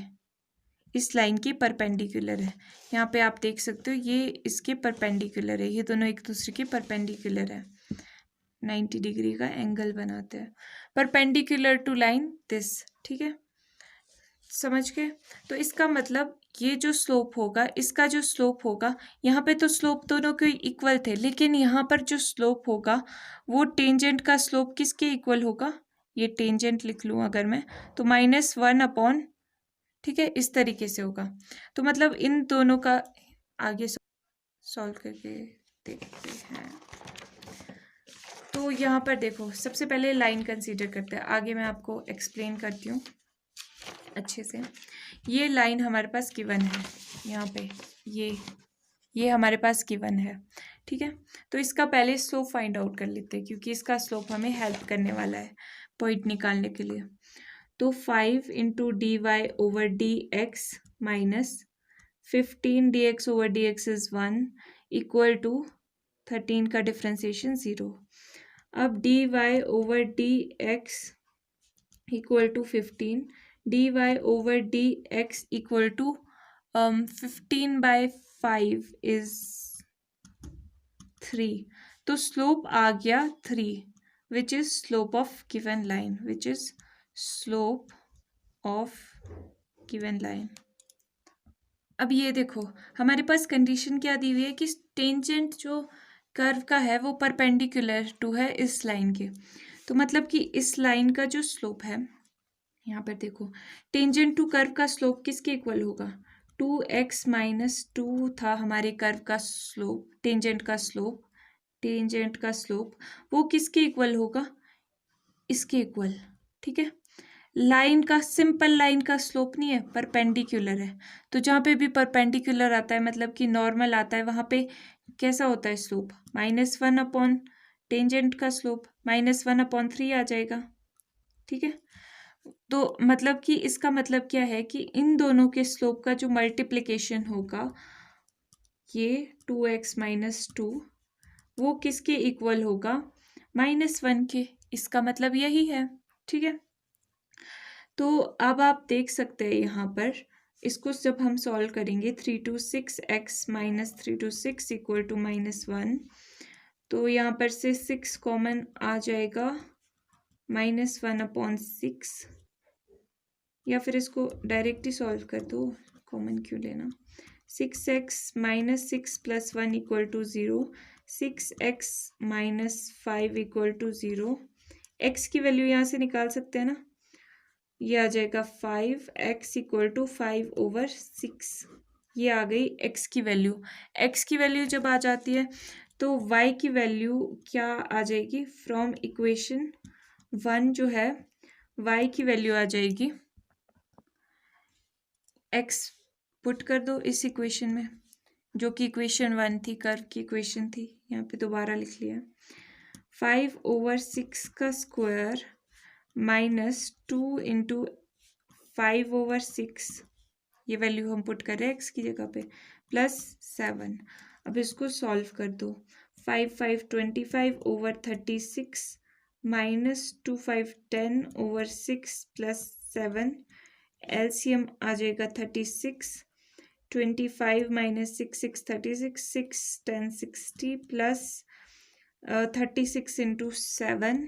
[SPEAKER 1] इस लाइन के परपेंडिकुलर है। यहाँ पे आप देख सकते हो ये इसके परपेंडिकुलर है, ये दोनों एक दूसरे के परपेंडिकुलर है, 90 डिग्री का एंगल बनाते हैं, परपेंडिकुलर टू लाइन दिस, ठीक है, समझ गए। तो इसका मतलब ये जो स्लोप होगा, इसका जो स्लोप होगा, यहाँ पे तो स्लोप दोनों के इक्वल थे, लेकिन यहाँ पर जो स्लोप होगा वो टेंजेंट का स्लोप किसके इक्वल होगा, ये टेंजेंट लिख लूँ अगर मैं, तो -1/, ठीक है, इस तरीके से होगा। तो मतलब इन दोनों का आगे सॉल्व करके देखते हैं। तो यहाँ पर देखो, सबसे पहले लाइन कंसीडर करते हैं, आगे मैं आपको एक्सप्लेन करती हूँ अच्छे से। ये लाइन हमारे पास गिवन है, यहाँ पे ये हमारे पास गिवन है, ठीक है। तो इसका पहले स्लोप फाइंड आउट कर लेते हैं, क्योंकि इसका स्लोप हमें हेल्प करने वाला है पॉइंट निकालने के लिए। तो 5 × dy/dx minus 15 dx/dx is 1 equal to 13 का डिफ्रेंसिएशन 0। अब dy/dx equal to 15, dy/dx equal to 15/5 is 3। तो स्लोप आ गया 3, which is slope of given line, which is slope of given line. अब ये देखो हमारे पास कंडीशन क्या दी हुई है कि टेंजेंट जो कर्व का है वो परपेंडिकुलर टू है इस लाइन के। तो मतलब कि इस लाइन का जो स्लोप है, यहाँ पर देखो टेंजेंट टू कर्व का स्लोप किसके इक्वल होगा, 2x-2 था हमारे कर्व का स्लोप, टेंजेंट का स्लोप वो किसके इक्वल होगा, इसके इक्वल। ठीक है, लाइन का, सिंपल लाइन का स्लोप नहीं है, परपेंडिकुलर है। तो जहाँ पे भी परपेंडिकुलर आता है मतलब कि नॉर्मल आता है, वहाँ पे कैसा होता है स्लोप, -1 अपॉन टेंजेंट का स्लोप -1 अपॉन 3 आ जाएगा। ठीक है, तो मतलब कि इसका मतलब क्या है कि इन दोनों के स्लोप का जो मल्टीप्लिकेशन होगा, ये 2x-2 वो किसके इक्वल होगा, -1 के। इसका मतलब यही है। ठीक है, तो अब आप देख सकते हैं यहाँ पर इसको जब हम सॉल्व करेंगे 3 to 6x - 3 to 6 equal to -1, तो यहाँ पर से 6 कॉमन आ जाएगा, -1 अपॉन 6, या फिर इसको डायरेक्ट ही सॉल्व कर दो, कॉमन क्यों लेना। 6x - 6 + 1 equal to 0, 6x - 5 equal to 0। x की वैल्यू यहाँ से निकाल सकते हैं ना, ये आ जाएगा 5x इक्वल टू 5/6। ये आ गई x की वैल्यू। x की वैल्यू जब आ जाती है तो y की वैल्यू क्या आ जाएगी, फ्रॉम इक्वेशन 1 जो है y की वैल्यू आ जाएगी, x पुट कर दो इस इक्वेशन में, जो कि इक्वेशन 1 थी, कर्व की इक्वेशन थी, यहाँ पे दोबारा लिख लिया। 5/6 का स्क्वायर -2 इंटू 5/6, ये वैल्यू हम पुट कर रहे हैं x की जगह पे, +7। अब इसको सॉल्व कर दो। 5 5 25/36 -2 5 10/6 +7, एलसीएम आ जाएगा 36, 25 - 6 6 36, 6 10 60 प्लस 36 इंटू 7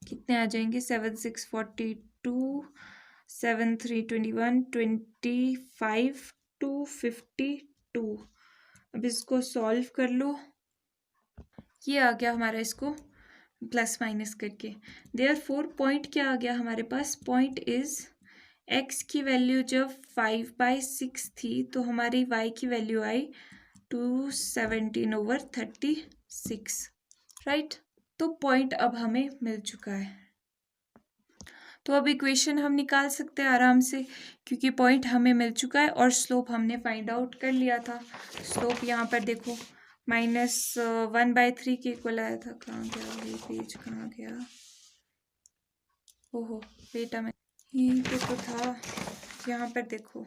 [SPEAKER 1] कितने आ जाएंगे, 7 6 42, 7 3 21, 25 252। अब इसको सॉल्व कर लो, ये आ गया हमारा, इसको प्लस माइनस करके। देयरफॉर पॉइंट क्या आ गया हमारे पास, पॉइंट इज x की वैल्यू जब 5/6 थी तो हमारी y की वैल्यू आई 217/36, राइट। तो पॉइंट अब हमें मिल चुका है, तो अब इक्वेशन हम निकाल सकते हैं आराम से, क्योंकि पॉइंट हमें मिल चुका है और स्लोप हमने फाइंड आउट कर लिया था। स्लोप यहाँ पर देखो -1/3 के इक्वल आया था। कहाँ गया ये पेज, कहाँ गया, ओहो बेटा, मैं यहीं पे तो था, यहाँ पर देखो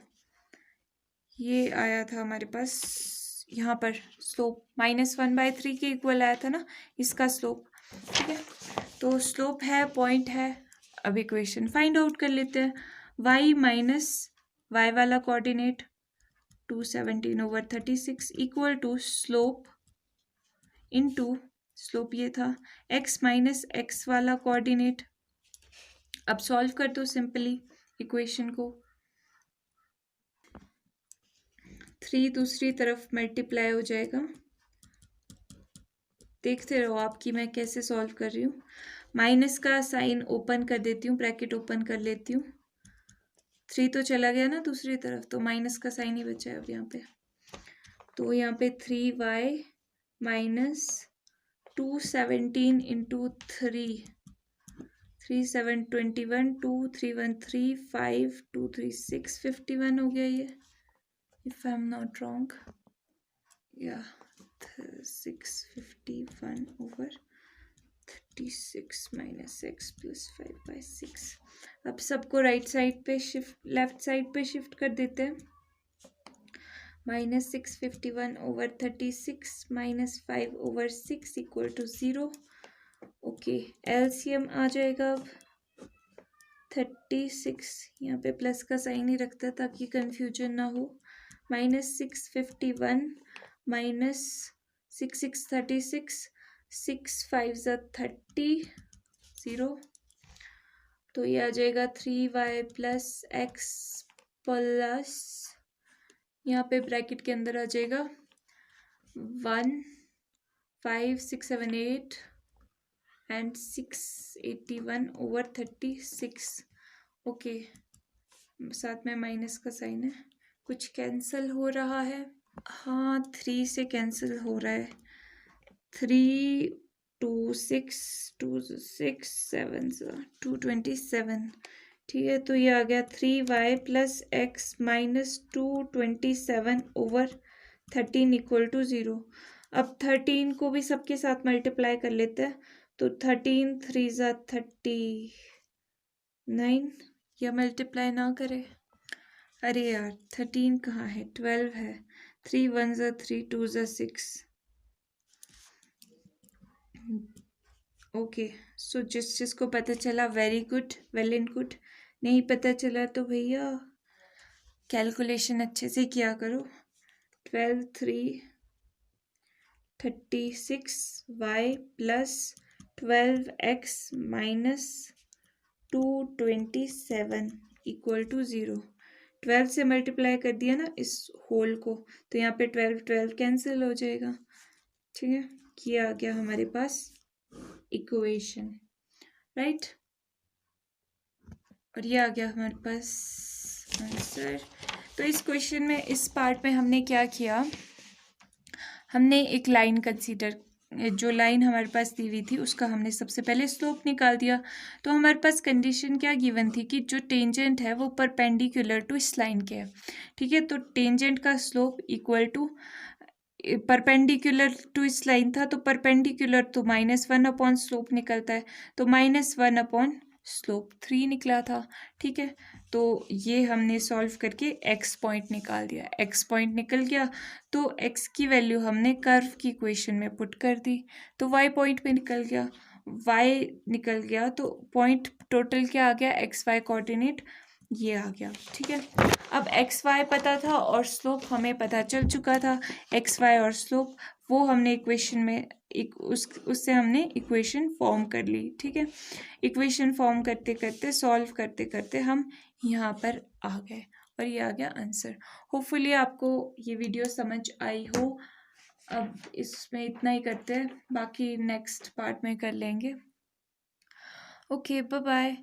[SPEAKER 1] ये आया था हमारे पास, यहाँ पर स्लोप -1/3 के इक्वल आया था ना, इसका स्लोप। ठीक है, तो स्लोप है, पॉइंट है। अब इक्वेशन फाइंड आउट कर लेते हैं। y माइनस y वाला coordinate 217/36 equal to slope into, slope ये था, x माइनस x वाला कोऑर्डिनेट। अब सॉल्व कर दो सिंपली इक्वेशन को, 3 दूसरी तरफ मल्टीप्लाई हो जाएगा। देखते रहो आप कि मैं कैसे सॉल्व कर रही हूँ। माइनस का साइन ओपन कर देती हूँ, ब्रैकेट ओपन कर लेती हूँ, 3 तो चला गया ना दूसरी तरफ, तो माइनस का साइन ही बचा है अब यहाँ पे। तो यहाँ पे 3y माइनस 217 इंटू 3, 3 7 21, 2 3 1 3 5 2 3 6 51 हो गया ये, if I am not wrong, या 651/36 - x + 5/6। अब सबको राइट साइड पे शिफ्ट, लेफ्ट साइड पे शिफ्ट कर देते हैं। -651/36 - 5/6 इक्वल टू 0। ओके, एलसीएम आ जाएगा अब 36, यहाँ पे प्लस का साइन ही रखता ताकि कंफ्यूजन ना हो। -651 - 6 6 36, 6 5 30, 0। तो ये आ जाएगा 3y + x + यहाँ पे ब्रैकेट के अंदर आ जाएगा 1 5 6 7 8 एंड 681/36। ओके, साथ में माइनस का साइन है। कुछ कैंसिल हो रहा है, हाँ 3 से कैंसिल हो रहा है। 3 2 6 2 6 7 227। ठीक है, तो ये आ गया 3y + x - 227/13 = 0। अब 13 को भी सबके साथ मल्टीप्लाई कर लेते हैं, तो 13 3 × 39, या मल्टीप्लाई ना करे। अरे यार 13 कहाँ है, 12 है। 3 1 × 3 2 × 6। ओके, सो जिसको पता चला very good, well and good. नहीं पता चला तो भैया कैलकुलेशन अच्छे से किया करो। 12 3 36y + 12x - 227 = 0। 12 से मल्टीप्लाई कर दिया ना इस होल को, तो यहाँ पे 12 12 कैंसिल हो जाएगा। ठीक है, ये आ गया हमारे पास इक्वेशन, राइट। और ये आ गया हमारे पास आंसर। तो इस क्वेश्चन में, इस पार्ट में हमने क्या किया, हमने एक लाइन कंसीडर, जो लाइन हमारे पास दी हुई थी उसका हमने सबसे पहले स्लोप निकाल दिया। तो हमारे पास कंडीशन क्या गिवन थी कि जो टेंजेंट है वो परपेंडिकुलर टू इस लाइन के है। ठीक है, तो टेंजेंट का slope equal to perpendicular to इस लाइन था, तो परपेंडिकुलर तो -1 स्लोप निकलता है, तो -1 स्लोप 3 निकला था। ठीक है, तो ये हमने सॉल्व करके x पॉइंट निकाल दिया। x पॉइंट निकल गया, तो x की वैल्यू हमने कर्व की इक्वेशन में पुट कर दी, तो y पॉइंट पे निकल गया। y निकल गया तो पॉइंट टोटल क्या आ गया, xy कोऑर्डिनेट ये आ गया। ठीक है, अब एक्स वाई पता था और स्लोप हमें पता चल चुका था। एक्स वाई और स्लोप वो हमने इक्वेशन में उससे हमने इक्वेशन फॉर्म कर ली। ठीक है, इक्वेशन फॉर्म करते करते, सॉल्व करते करते हम यहाँ पर आ गए और ये आ गया आंसर। होपफुली आपको ये वीडियो समझ आई हो। अब इसमें इतना ही करते हैं, बाकी नेक्स्ट पार्ट में कर लेंगे। Okay, bye bye.